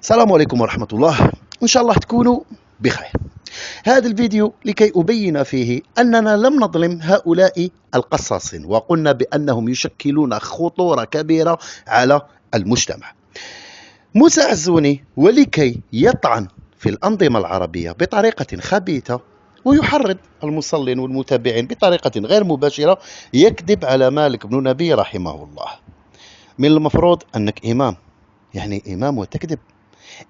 السلام عليكم ورحمة الله، إن شاء الله تكونوا بخير. هذا الفيديو لكي أبين فيه أننا لم نظلم هؤلاء القصاصين، وقلنا بأنهم يشكلون خطورة كبيرة على المجتمع. موسى عزوني ولكي يطعن في الأنظمة العربية بطريقة خبيثة ويحرض المصلين والمتابعين بطريقة غير مباشرة، يكذب على مالك بن نبي رحمه الله. من المفروض أنك إمام، يعني إمام وتكذب،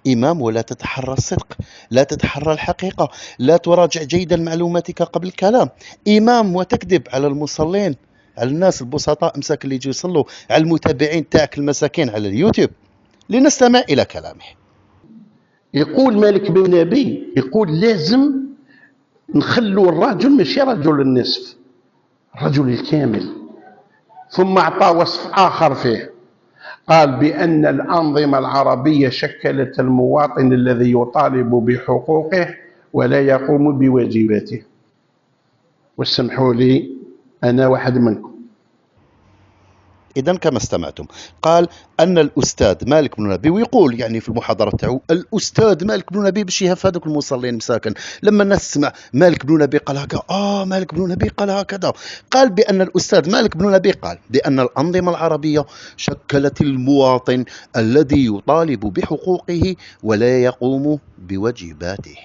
إمام ولا تتحرى الصدق، لا تتحرى الحقيقة، لا تراجع جيدا معلوماتك قبل الكلام. إمام وتكذب على المصلين، على الناس البسطاء مساكن اللي يجوا يصلوا، على المتابعين تاعك المساكين على اليوتيوب. لنستمع إلى كلامه. يقول مالك بن نبي، يقول لازم نخلوا الرجل ماشي رجل النصف، الرجل الكامل. ثم أعطى وصف آخر فيه، قال بأن الأنظمة العربية شكلت المواطن الذي يطالب بحقوقه ولا يقوم بواجباته. واسمحوا لي أنا واحد منكم. إذن كما استمعتم، قال أن الأستاذ مالك بن نبي، ويقول يعني في المحاضرة تاعو الأستاذ مالك بن نبي باش يهف هذوك المصلين مساكن. لما الناس تسمع مالك بن نبي قال هكا، مالك بن نبي قال هكذا. قال بأن الأستاذ مالك بن نبي قال بأن الأنظمة العربية شكلت المواطن الذي يطالب بحقوقه ولا يقوم بواجباته.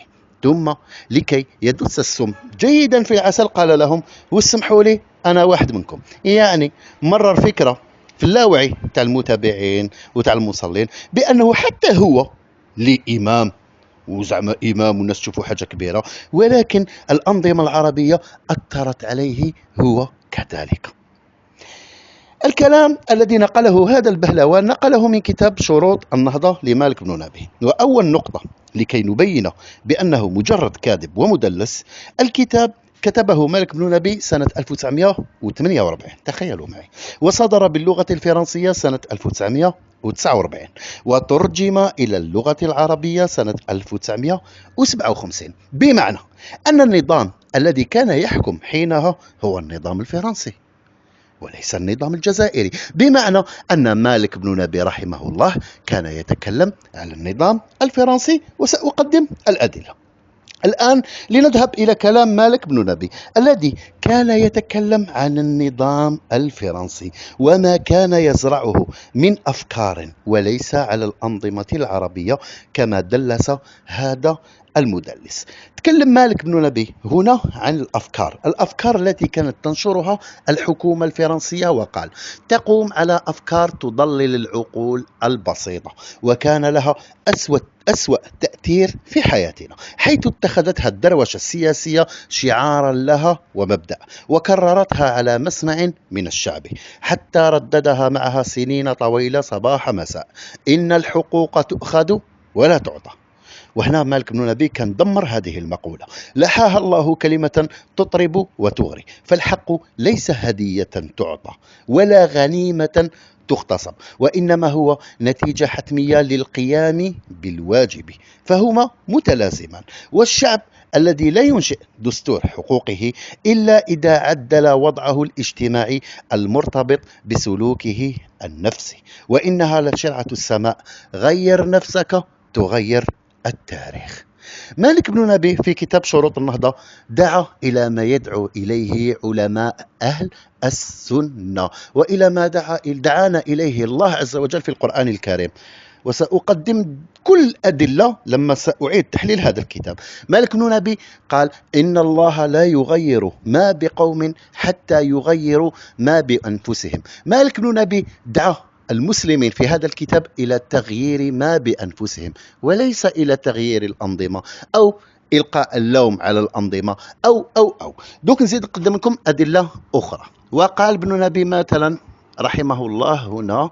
ثم لكي يدس السم جيدا في العسل قال لهم واسمحوا لي أنا واحد منكم. يعني مرر فكرة في اللاوعي تاع المتابعين وتاع المصلين بأنه حتى هو لي إمام، وزعما إمام والناس تشوفوا حاجة كبيرة، ولكن الأنظمة العربية أثرت عليه هو كذلك. الكلام الذي نقله هذا البهلوان نقله من كتاب شروط النهضة لمالك بن نبي. وأول نقطة لكي نبين بأنه مجرد كاذب ومدلس، الكتاب كتبه مالك بن نبي سنة 1948، تخيلوا معي، وصدر باللغة الفرنسية سنة 1949، وترجم إلى اللغة العربية سنة 1957. بمعنى أن النظام الذي كان يحكم حينها هو النظام الفرنسي وليس النظام الجزائري. بمعنى أن مالك بن نبي رحمه الله كان يتكلم على النظام الفرنسي، وسأقدم الأدلة. الآن لنذهب إلى كلام مالك بن نبي الذي كان يتكلم عن النظام الفرنسي وما كان يزرعه من أفكار، وليس على الأنظمة العربية كما دلس هذا المدلس. تكلم مالك بن نبي هنا عن الأفكار التي كانت تنشرها الحكومة الفرنسية، وقال تقوم على أفكار تضلل العقول البسيطة، وكان لها أسوأ تأثير في حياتنا، حيث اتخذتها الدروشة السياسية شعارا لها ومبدأ، وكررتها على مسمع من الشعب حتى رددها معها سنين طويلة صباح مساء: إن الحقوق تؤخذ ولا تعطى. وهنا مالك بن نبي كان دمر هذه المقولة، لحاها الله كلمة تطرب وتغري، فالحق ليس هدية تعطى ولا غنيمة تغتصب، وإنما هو نتيجة حتمية للقيام بالواجب، فهما متلازمان. والشعب الذي لا ينشئ دستور حقوقه إلا إذا عدل وضعه الاجتماعي المرتبط بسلوكه النفسي، وإنها لشرعة السماء: غير نفسك تغير التاريخ. مالك بن نبي في كتاب شروط النهضة دعا إلى ما يدعو إليه علماء أهل السنة، وإلى ما دعانا إليه الله عز وجل في القرآن الكريم. وسأقدم كل أدلة لما سأعيد تحليل هذا الكتاب. مالك بن نبي قال إن الله لا يغير ما بقوم حتى يغيروا ما بأنفسهم. مالك بن نبي دعا المسلمين في هذا الكتاب إلى تغيير ما بأنفسهم، وليس إلى تغيير الأنظمة أو إلقاء اللوم على الأنظمة أو. دوك نزيد نقدم لكم أدلة أخرى. وقال ابن نبي مثلا رحمه الله هنا،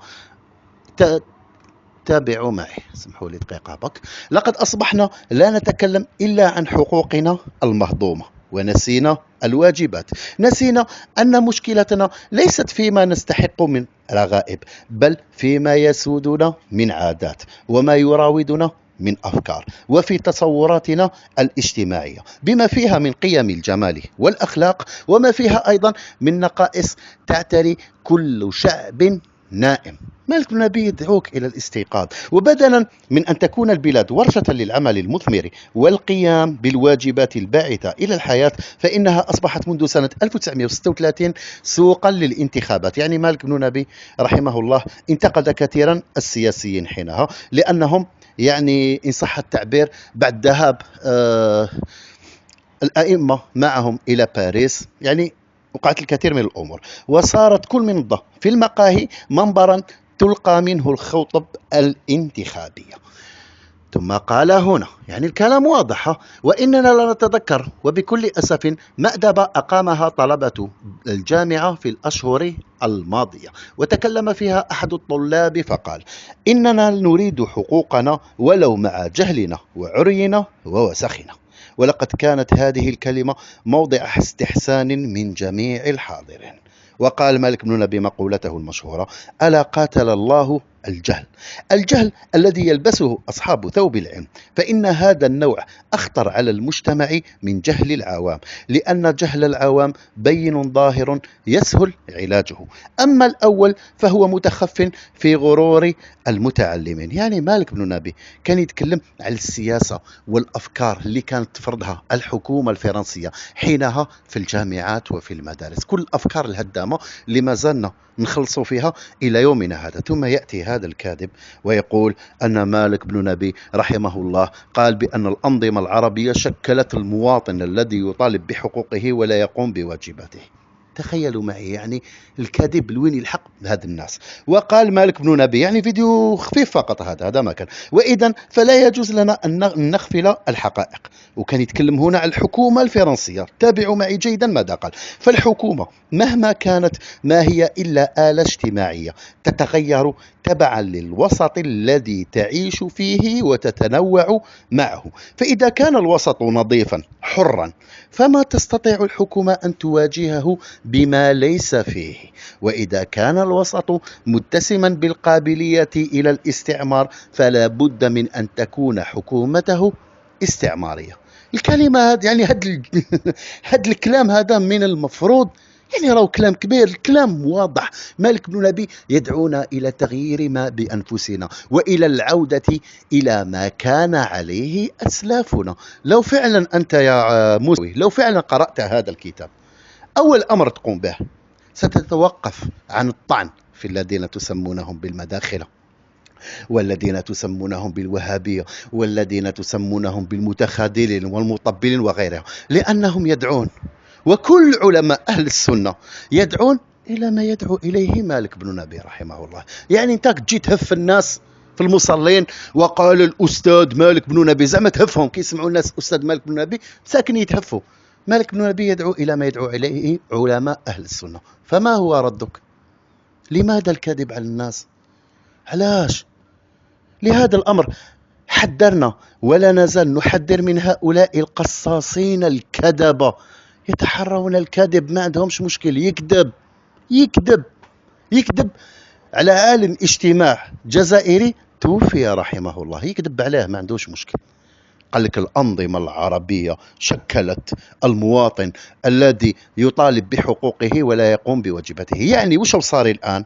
تابعوا معي، سمحوا لي دقيقة بك: لقد أصبحنا لا نتكلم إلا عن حقوقنا المهضومة، ونسينا الواجبات. نسينا أن مشكلتنا ليست فيما نستحق من رغائب، بل فيما يسودنا من عادات، وما يراودنا من أفكار، وفي تصوراتنا الاجتماعية، بما فيها من قيم الجمال والأخلاق، وما فيها أيضا من نقائص تعتري كل شعب نائم. مالك بن نبي يدعوك إلى الاستيقاظ، وبدلا من أن تكون البلاد ورشة للعمل المثمر والقيام بالواجبات الباعثة إلى الحياة، فإنها أصبحت منذ سنة 1936 سوقا للانتخابات. يعني مالك بن نبي رحمه الله انتقد كثيرا السياسيين حينها، لأنهم يعني إن صح التعبير بعد ذهاب الأئمة معهم إلى باريس يعني وقعت الكثير من الأمور، وصارت كل منظمة في المقاهي منبرا تلقى منه الخطب الانتخابية. ثم قال هنا يعني الكلام واضح، وإننا لا نتذكر وبكل أسف مأدبة أقامها طلبة الجامعة في الأشهر الماضية، وتكلم فيها أحد الطلاب فقال: إننا نريد حقوقنا ولو مع جهلنا وعرينا ووسخنا. ولقد كانت هذه الكلمة موضع استحسان من جميع الحاضرين. وقال مالك بن نبي مقولته المشهورة: ألا قاتل الله الجهل، الجهل الذي يلبسه أصحاب ثوب العلم، فإن هذا النوع أخطر على المجتمع من جهل العوام، لأن جهل العوام بين ظاهر يسهل علاجه، أما الأول فهو متخف في غرور المتعلمين. يعني مالك بن نبي كان يتكلم عن السياسة والأفكار اللي كانت تفرضها الحكومة الفرنسية حينها في الجامعات وفي المدارس، كل الأفكار الهدامة اللي ما زلنا نخلصوا فيها إلى يومنا هذا. ثم يأتي هذا الكاذب ويقول أن مالك بن نبي رحمه الله قال بأن الأنظمة العربية شكلت المواطن الذي يطالب بحقوقه ولا يقوم بواجباته. تخيلوا معي يعني الكذب لوين يلحق بهذا الناس. وقال مالك بن نبي يعني فيديو خفيف فقط هذا ما كان: وإذا فلا يجوز لنا أن نغفل الحقائق. وكان يتكلم هنا عن الحكومة الفرنسية. تابعوا معي جيدا ماذا قال: فالحكومة مهما كانت ما هي إلا آلة اجتماعية تتغير تبعا للوسط الذي تعيش فيه وتتنوع معه، فإذا كان الوسط نظيفا حرا فما تستطيع الحكومة أن تواجهه بما ليس فيه، وإذا كان الوسط متسما بالقابلية إلى الاستعمار فلا بد من أن تكون حكومته استعمارية. الكلمة هذه يعني هذا الكلام هذا من المفروض يعني راهو كلام كبير، الكلام واضح. مالك بن نبي يدعونا إلى تغيير ما بأنفسنا وإلى العودة إلى ما كان عليه أسلافنا. لو فعلا أنت يا موسوي لو فعلا قرأت هذا الكتاب، أول أمر تقوم به ستتوقف عن الطعن في الذين تسمونهم بالمداخلة، والذين تسمونهم بالوهابية، والذين تسمونهم بالمتخاذلين والمطبلين وغيرهم، لأنهم يدعون، وكل علماء أهل السنة يدعون إلى ما يدعو إليه مالك بن نبي رحمه الله. يعني أنت تجي تهف الناس في المصلين وقال الأستاذ مالك بن نبي، زعما تهفهم كي يسمعوا الناس أستاذ مالك بن نبي ساكن يتهفوا. مالك بن نبي يدعو إلى ما يدعو إليه علماء أهل السنة. فما هو ردك؟ لماذا الكذب على الناس؟ علاش؟ لهذا الأمر حذرنا ولا نزال نحذر من هؤلاء القصاصين الكذبة، يتحرون الكذب، ما عندهمش مشكل، يكذب على عالم اجتماع جزائري توفي رحمه الله، يكذب عليه ما عندوش مشكل. قال لك الأنظمة العربية شكلت المواطن الذي يطالب بحقوقه ولا يقوم بواجباته. يعني وش صار الآن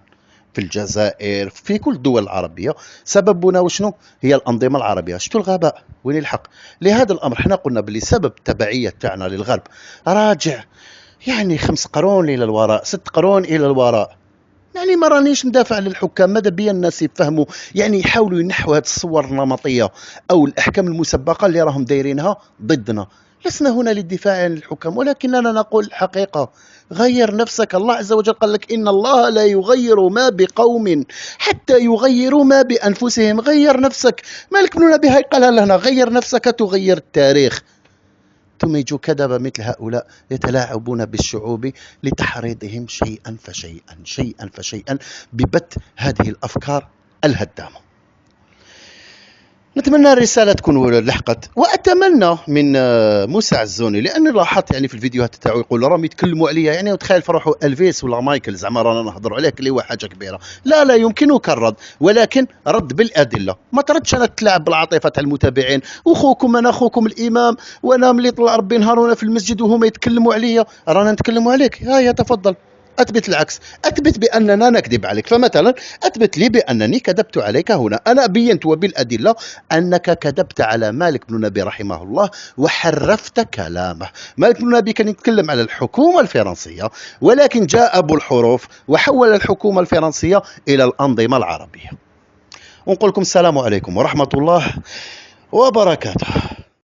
في الجزائر في كل الدول العربية؟ سببنا وشنو؟ هي الأنظمة العربية. شتو الغباء وين الحق؟ لهذا الأمر احنا قلنا بلي سبب التبعية تاعنا للغرب راجع يعني 5 قرون إلى الوراء، 6 قرون إلى الوراء. يعني ما رانيش ندافع للحكام، ماذا بيا الناس يفهموا، يعني يحاولوا ينحوا هذه الصور النمطية أو الأحكام المسبقة اللي راهم دايرينها ضدنا. لسنا هنا للدفاع عن الحكام، ولكننا نقول الحقيقة. غير نفسك. الله عز وجل قال لك إن الله لا يغير ما بقوم حتى يغيروا ما بأنفسهم. غير نفسك. مالك بن نبي هاي قالها لنا: غير نفسك تغير التاريخ. ثم يجوا كذبة مثل هؤلاء يتلاعبون بالشعوب لتحريضهم شيئا فشيئا ببث هذه الأفكار الهدامة. نتمنى الرسالة تكون لحقت، وأتمنى من موسى عزوني، لأني لاحظت يعني في الفيديوهات تاعو يقول راهم يتكلموا عليا، يعني وتخيل فرحوا ألفيس ولا مايكل زعما رانا نهضروا عليك اللي هو حاجة كبيرة. لا يمكنك الرد، ولكن رد بالأدلة. ما تردش أنا تلعب بالعاطفة تاع المتابعين. أخوكم أنا أخوكم الإمام، وأنا ملي طلع ربي نهار وانا في المسجد وهما يتكلموا عليا رانا نتكلموا عليك. هيا تفضل أثبت العكس، أثبت بأننا نكذب عليك. فمثلا أثبت لي بأنني كذبت عليك هنا. أنا بينت وبالأدلة أنك كذبت على مالك بن نبي رحمه الله وحرفت كلامه. مالك بن نبي كان يتكلم على الحكومة الفرنسية، ولكن جاء أبو الحروف وحول الحكومة الفرنسية إلى الأنظمة العربية. ونقول لكم السلام عليكم ورحمة الله وبركاته.